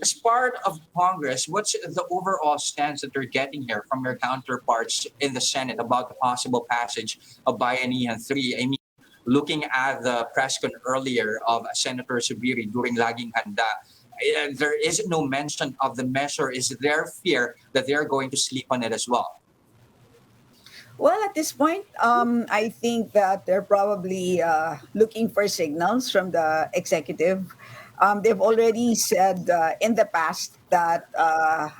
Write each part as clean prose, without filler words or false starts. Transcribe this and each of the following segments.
As part of Congress, what's the overall stance that you're getting here from your counterparts in the Senate about the possible passage of Bayanihan 3? I mean, looking at the press con earlier of Senator Subiri during Laging Handa, there is no mention of the measure. Is there fear that they're going to sleep on it as well? Well, at this point, I think that they're probably looking for signals from the executive. They've already said in the past that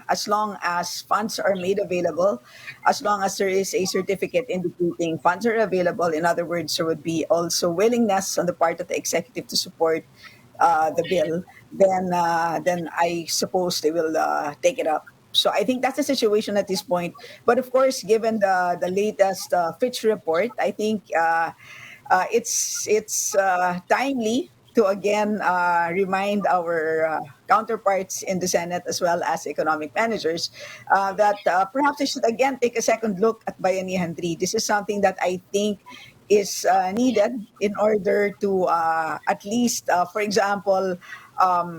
as long as funds are made available, as long as there is a certificate indicating funds are available, in other words, there would be also willingness on the part of the executive to support the bill, then I suppose they will take it up. So I think that's the situation at this point. But of course, given the latest Fitch report, I think it's timely to again remind our counterparts in the Senate as well as economic managers that perhaps they should again take a second look at Bayanihan 3. This is something that I think is needed in order to at least, for example,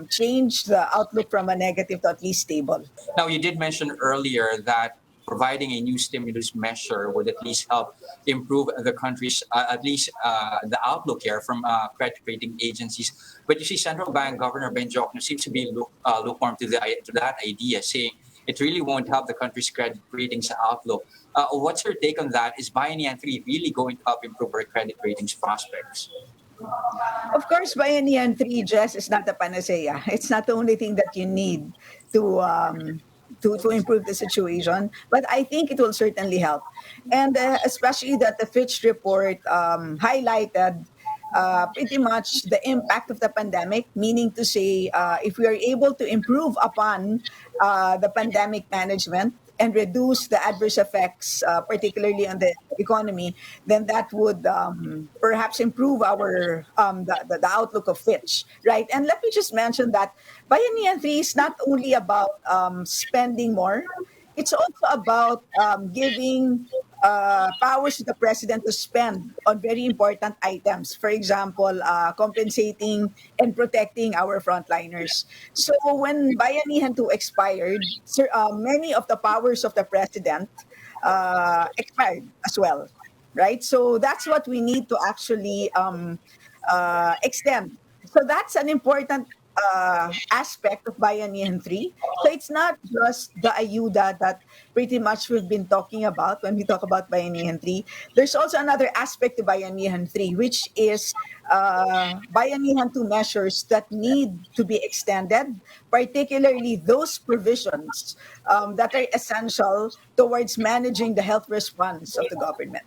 change the outlook from a negative to at least stable. Now, you did mention earlier that providing a new stimulus measure would at least help improve the country's, at least the outlook here from credit rating agencies. But you see, Central Bank Governor Ben Jokno seems to be lukewarm to that idea, saying it really won't help the country's credit ratings outlook. What's your take on that? Is Bayanihan 3 really going to help improve our credit ratings prospects? Of course, Bayanihan 3, Jess, is not a panacea. It's not the only thing that you need to to improve the situation, but I think it will certainly help. And especially that the Fitch report highlighted pretty much the impact of the pandemic, meaning to say, if we are able to improve upon the pandemic management and reduce the adverse effects, particularly on the economy, then that would perhaps improve our the outlook of Fitch, right? And let me just mention that Bayanihan 3 is not only about spending more, it's also about giving powers to the president to spend on very important items. For example, compensating and protecting our frontliners. So when Bayanihan 2 expired, many of the powers of the president expired as well, right? So that's what we need to actually extend. So that's an important aspect of Bayanihan 3. So it's not just the ayuda that pretty much we've been talking about when we talk about Bayanihan 3. There's also another aspect to Bayanihan 3, which is Bayanihan 2 measures that need to be extended, particularly those provisions that are essential towards managing the health response of the government.